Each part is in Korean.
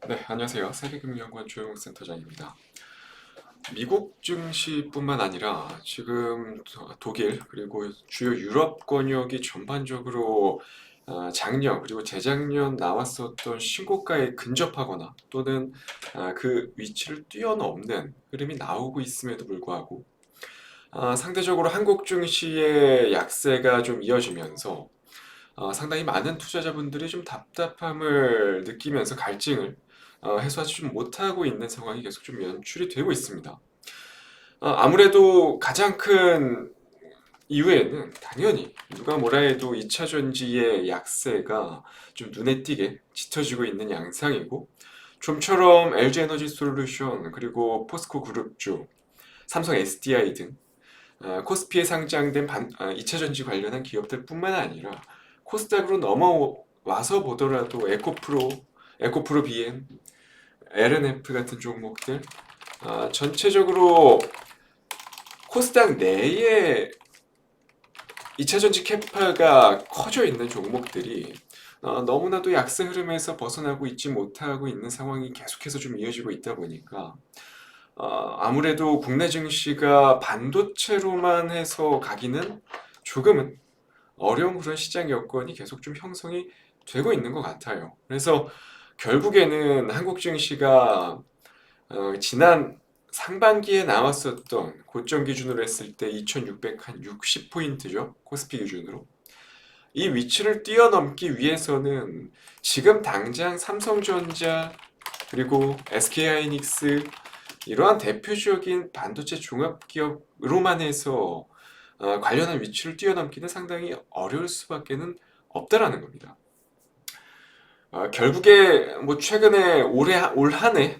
네, 안녕하세요. 세계금융연구원 조영욱 센터장입니다. 미국 증시뿐만 아니라 지금 독일 그리고 주요 유럽 권역이 전반적으로 작년 그리고 재작년 나왔었던 신고가에 근접하거나 또는 그 위치를 뛰어넘는 흐름이 나오고 있음에도 불구하고 상대적으로 한국 증시의 약세가 좀 이어지면서 상당히 많은 투자자분들이 좀 답답함을 느끼면서 갈증을 해소하지 좀 못하고 있는 상황이 계속 좀 연출이 되고 있습니다. 아무래도 가장 큰 이유에는 당연히 누가 뭐라 해도 2차 전지의 약세가 좀 눈에 띄게 짙어지고 있는 양상이고, 좀처럼 LG에너지 솔루션 그리고 포스코 그룹주, 삼성 SDI 등 코스피에 상장된 2차 전지 관련한 기업들 뿐만 아니라 코스닥으로 넘어와서 보더라도 에코프로 BM, LNF 같은 종목들, 전체적으로 코스닥 내에 2차 전지 캐파가 커져 있는 종목들이 너무나도 약세 흐름에서 벗어나고 있지 못하고 있는 상황이 계속해서 좀 이어지고 있다 보니까 아무래도 국내 증시가 반도체로만 해서 가기는 조금은 어려운 그런 시장 여건이 계속 좀 형성이 되고 있는 것 같아요. 그래서 결국에는 한국 증시가 지난 상반기에 나왔었던 고점 기준으로 했을 때 2660포인트죠. 코스피 기준으로. 이 위치를 뛰어넘기 위해서는 지금 당장 삼성전자 그리고 SK하이닉스 이러한 대표적인 반도체 종합기업으로만 해서 관련한 위치를 뛰어넘기는 상당히 어려울 수밖에는 없다라는 겁니다. 결국에 뭐 최근에 올 한해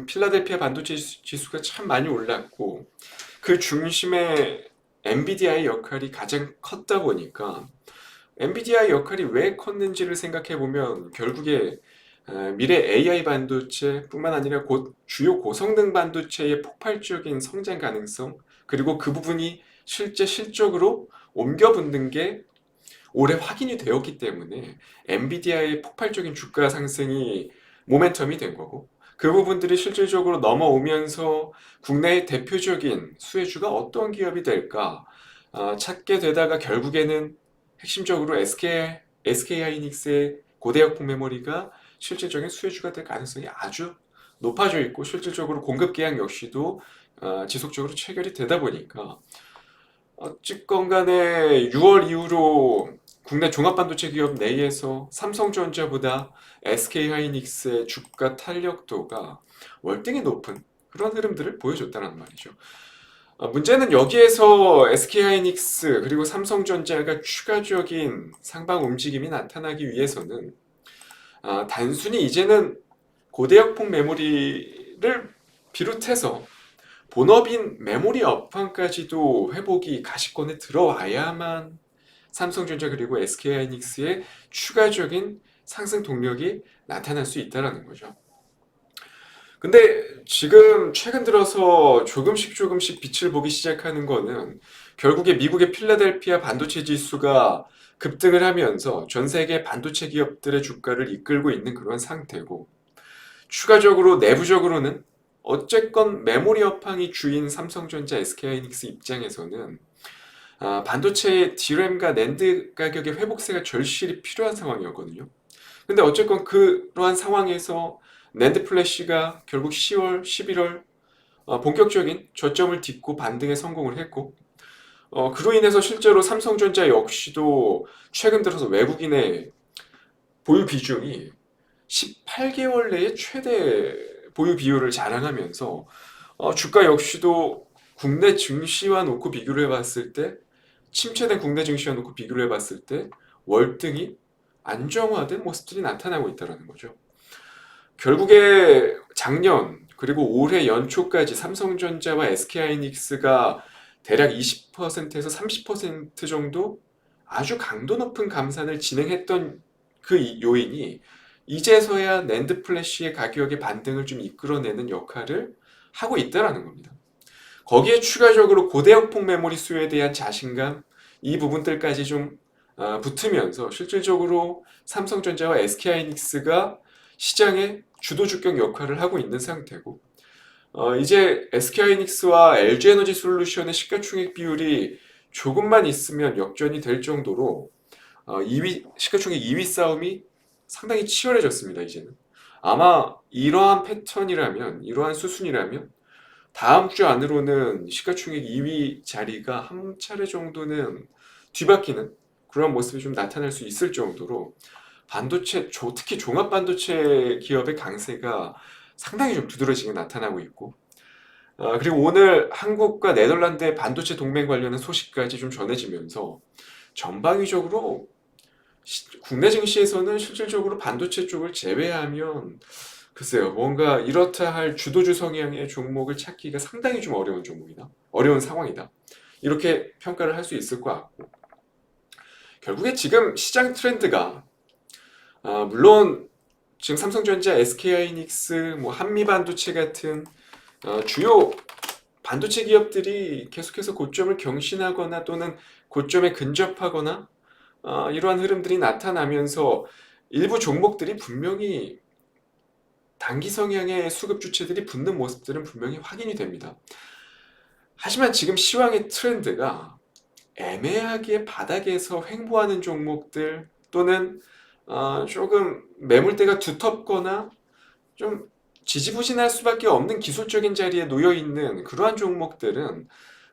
필라델피아 반도체 지수가 참 많이 올랐고 그 중심에 엔비디아의 역할이 가장 컸다 보니까 엔비디아의 역할이 왜 컸는지를 생각해 보면 결국에 미래 AI 반도체뿐만 아니라 곧 주요 고성능 반도체의 폭발적인 성장 가능성 그리고 그 부분이 실제 실적으로 옮겨 붙는 게 올해 확인이 되었기 때문에 엔비디아의 폭발적인 주가 상승이 모멘텀이 된 거고 그 부분들이 실질적으로 넘어오면서 국내의 대표적인 수혜주가 어떤 기업이 될까 찾게 되다가 결국에는 핵심적으로 SK하이닉스의 고대역폭 메모리가 실질적인 수혜주가 될 가능성이 아주 높아져 있고 실질적으로 공급 계약 역시도 지속적으로 체결이 되다 보니까 어찌건 간에 6월 이후로 국내 종합반도체 기업 내에서 삼성전자보다 SK하이닉스의 주가 탄력도가 월등히 높은 그런 흐름들을 보여줬다는 말이죠. 문제는 여기에서 SK하이닉스 그리고 삼성전자가 추가적인 상방 움직임이 나타나기 위해서는 단순히 이제는 고대역폭 메모리를 비롯해서 본업인 메모리 업황까지도 회복이 가시권에 들어와야만 삼성전자 그리고 SK하이닉스의 추가적인 상승 동력이 나타날 수 있다는 거죠. 근데 지금 최근 들어서 조금씩 빛을 보기 시작하는 거는 결국에 미국의 필라델피아 반도체 지수가 급등을 하면서 전 세계 반도체 기업들의 주가를 이끌고 있는 그런 상태고 추가적으로 내부적으로는 어쨌건 메모리 업황이 주인 삼성전자, SK하이닉스 입장에서는 반도체 DRAM과 낸드 가격의 회복세가 절실히 필요한 상황이었거든요. 근데 어쨌건 그러한 상황에서 낸드 플래시가 결국 10월, 11월 본격적인 저점을 딛고 반등에 성공을 했고 그로 인해서 실제로 삼성전자 역시도 최근 들어서 외국인의 보유 비중이 18개월 내에 최대 보유 비율을 자랑하면서 주가 역시도 국내 증시와 놓고 비교를 해봤을 때 침체된 국내 증시와 놓고 비교를 해봤을 때 월등히 안정화된 모습들이 나타나고 있다는 거죠. 결국에 작년 그리고 올해 연초까지 삼성전자와 SK하이닉스가 대략 20%에서 30% 정도 아주 강도 높은 감산을 진행했던 그 요인이 이제서야 낸드 플래시의 가격의 반등을 좀 이끌어내는 역할을 하고 있다는 겁니다. 거기에 추가적으로 고대역폭 메모리 수요에 대한 자신감 이 부분들까지 좀 붙으면서 실질적으로 삼성전자와 SK하이닉스가 시장에 주도주격 역할을 하고 있는 상태고, 이제 SK하이닉스와 LG에너지솔루션의 시가총액 비율이 조금만 있으면 역전이 될 정도로 2위 시가총액 2위 싸움이 상당히 치열해졌습니다. 이제는 아마 이러한 패턴이라면, 이러한 수순이라면 다음 주 안으로는 시가총액 2위 자리가 한 차례 정도는 뒤바뀌는 그런 모습이 좀 나타날 수 있을 정도로 반도체, 특히 종합 반도체 기업의 강세가 상당히 좀 두드러지게 나타나고 있고, 그리고 오늘 한국과 네덜란드의 반도체 동맹 관련한 소식까지 좀 전해지면서 전방위적으로 국내 증시에서는 실질적으로 반도체 쪽을 제외하면 글쎄요, 뭔가 이렇다 할 주도주 성향의 종목을 찾기가 상당히 좀 어려운 종목이다. 어려운 상황이다. 이렇게 평가를 할 수 있을 것 같고, 결국에 지금 시장 트렌드가 물론 지금 삼성전자, SK하이닉스, 뭐 한미반도체 같은 주요 반도체 기업들이 계속해서 고점을 경신하거나 또는 고점에 근접하거나 이러한 흐름들이 나타나면서 일부 종목들이 분명히 단기 성향의 수급 주체들이 붙는 모습들은 분명히 확인이 됩니다. 하지만 지금 시황의 트렌드가 애매하게 바닥에서 횡보하는 종목들 또는 조금 매물대가 두텁거나 좀 지지부진할 수밖에 없는 기술적인 자리에 놓여 있는 그러한 종목들은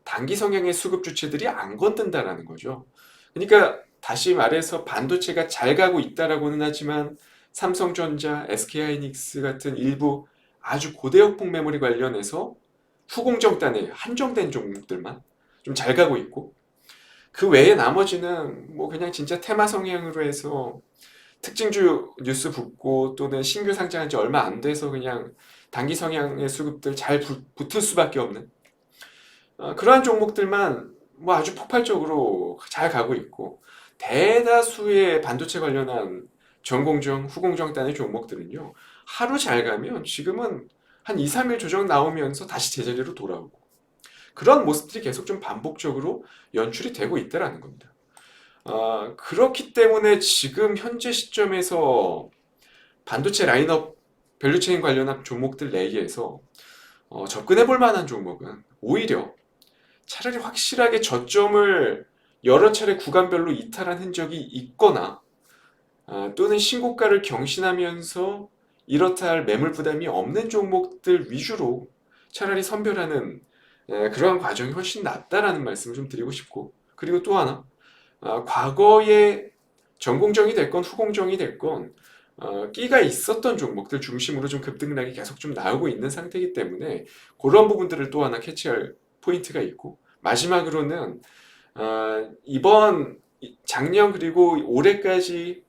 단기 성향의 수급 주체들이 안 건든다라는 거죠. 그러니까 다시 말해서 반도체가 잘 가고 있다라고는 하지만 삼성전자, SK하이닉스 같은 일부 아주 고대역폭 메모리 관련해서 후공정단에 한정된 종목들만 좀 잘 가고 있고, 그 외에 나머지는 뭐 그냥 진짜 테마 성향으로 해서 특징주 뉴스 붙고 또는 신규 상장한 지 얼마 안 돼서 그냥 단기 성향의 수급들 잘 붙을 수밖에 없는 그러한 종목들만 뭐 아주 폭발적으로 잘 가고 있고, 대다수의 반도체 관련한 전공정, 후공정단의 종목들은요, 하루 잘 가면 지금은 한 2, 3일 조정 나오면서 다시 제자리로 돌아오고, 그런 모습들이 계속 좀 반복적으로 연출이 되고 있다라는 겁니다. 그렇기 때문에 지금 현재 시점에서 반도체 라인업 밸류체인 관련한 종목들 내에서 접근해 볼 만한 종목은 오히려 차라리 확실하게 저점을 여러 차례 구간별로 이탈한 흔적이 있거나 또는 신고가를 경신하면서 이렇다 할 매물 부담이 없는 종목들 위주로 차라리 선별하는 그러한 과정이 훨씬 낫다라는 말씀을 좀 드리고 싶고, 그리고 또 하나 과거에 전공정이 됐건 후공정이 됐건 끼가 있었던 종목들 중심으로 좀 급등락이 계속 좀 나오고 있는 상태이기 때문에 그런 부분들을 또 하나 캐치할 포인트가 있고, 마지막으로는 이번 작년 그리고 올해까지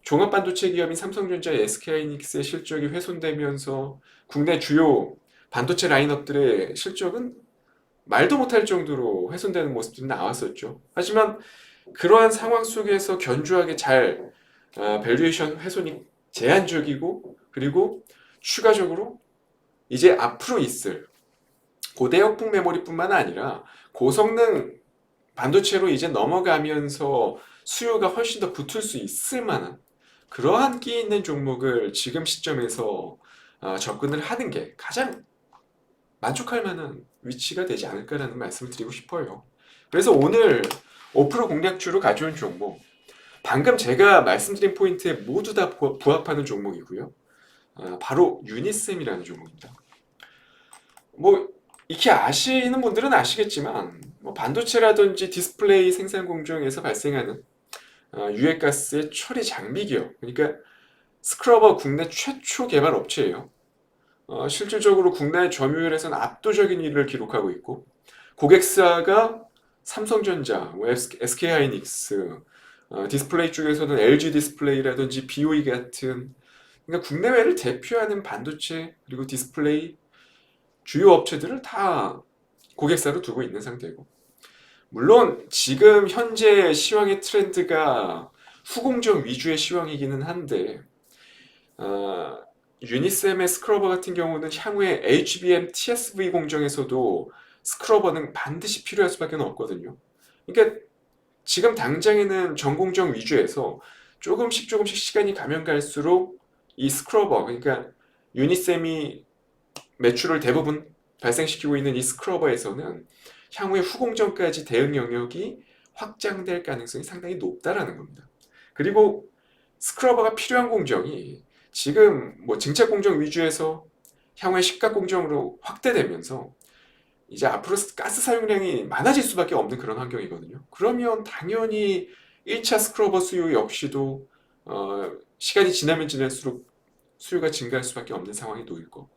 종합반도체 기업인 삼성전자, SK하이닉스의 실적이 훼손되면서 국내 주요 반도체 라인업들의 실적은 말도 못할 정도로 훼손되는 모습들이 나왔었죠. 하지만 그러한 상황 속에서 견주하게 잘 밸류에이션 훼손이 제한적이고, 그리고 추가적으로 이제 앞으로 있을 고대역폭 메모리뿐만 아니라 고성능 반도체로 이제 넘어가면서 수요가 훨씬 더 붙을 수 있을 만한 그러한 끼 있는 종목을 지금 시점에서 접근을 하는 게 가장 만족할 만한 위치가 되지 않을까라는 말씀을 드리고 싶어요. 그래서 오늘 5% 공략주로 가져온 종목, 방금 제가 말씀드린 포인트에 모두 다 부합하는 종목이고요. 바로 유니셈이라는 종목입니다. 뭐 익히 아시는 분들은 아시겠지만 뭐 반도체라든지 디스플레이 생산 공정에서 발생하는 유해가스의 처리 장비 기업, 그러니까 스크러버 국내 최초 개발 업체예요. 실질적으로 국내 점유율에서는 압도적인 위를 기록하고 있고, 고객사가 삼성전자, 뭐 SK하이닉스, 디스플레이 쪽에서는 LG 디스플레이라든지 BOE 같은, 그러니까 국내외를 대표하는 반도체 그리고 디스플레이 주요 업체들을 다 고객사로 두고 있는 상태고, 물론 지금 현재 시황의 트렌드가 후공정 위주의 시황이기는 한데 유니셈의 스크러버 같은 경우는 향후에 HBM TSV 공정에서도 스크러버는 반드시 필요할 수밖에 없거든요. 그러니까 지금 당장에는 전공정 위주에서 조금씩 시간이 가면 갈수록 이 스크러버, 그러니까 유니셈이 매출을 대부분 발생시키고 있는 이 스크러버에서는 향후에 후공정까지 대응 영역이 확장될 가능성이 상당히 높다라는 겁니다. 그리고 스크러버가 필요한 공정이 지금 뭐 증착 공정 위주에서 향후에 식각 공정으로 확대되면서 이제 앞으로 가스 사용량이 많아질 수밖에 없는 그런 환경이거든요. 그러면 당연히 1차 스크러버 수요 역시도 시간이 지나면 지날수록 수요가 증가할 수밖에 없는 상황이 놓일 거고,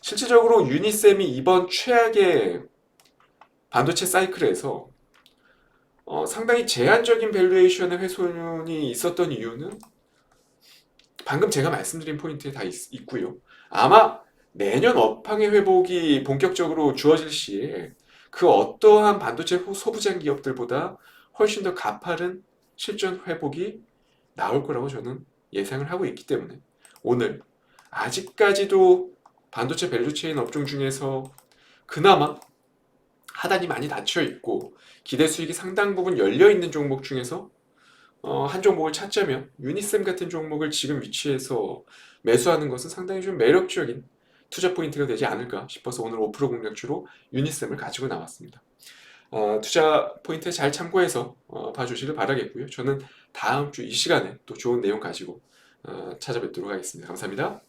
실질적으로 유니셈이 이번 최악의 반도체 사이클에서 상당히 제한적인 밸류에이션의 훼손이 있었던 이유는 방금 제가 말씀드린 포인트에 다 있고요. 아마 내년 업황의 회복이 본격적으로 주어질 시에 그 어떠한 반도체 소부장 기업들보다 훨씬 더 가파른 실전 회복이 나올 거라고 저는 예상을 하고 있기 때문에 오늘 아직까지도 반도체 밸류체인 업종 중에서 그나마 하단이 많이 닫혀 있고 기대 수익이 상당 부분 열려 있는 종목 중에서 한 종목을 찾자면 유니셈 같은 종목을 지금 위치에서 매수하는 것은 상당히 좀 매력적인 투자 포인트가 되지 않을까 싶어서 오늘 5% 공략주로 유니셈을 가지고 나왔습니다. 투자 포인트 잘 참고해서 봐주시길 바라겠고요. 저는 다음 주 이 시간에 또 좋은 내용 가지고 찾아뵙도록 하겠습니다. 감사합니다.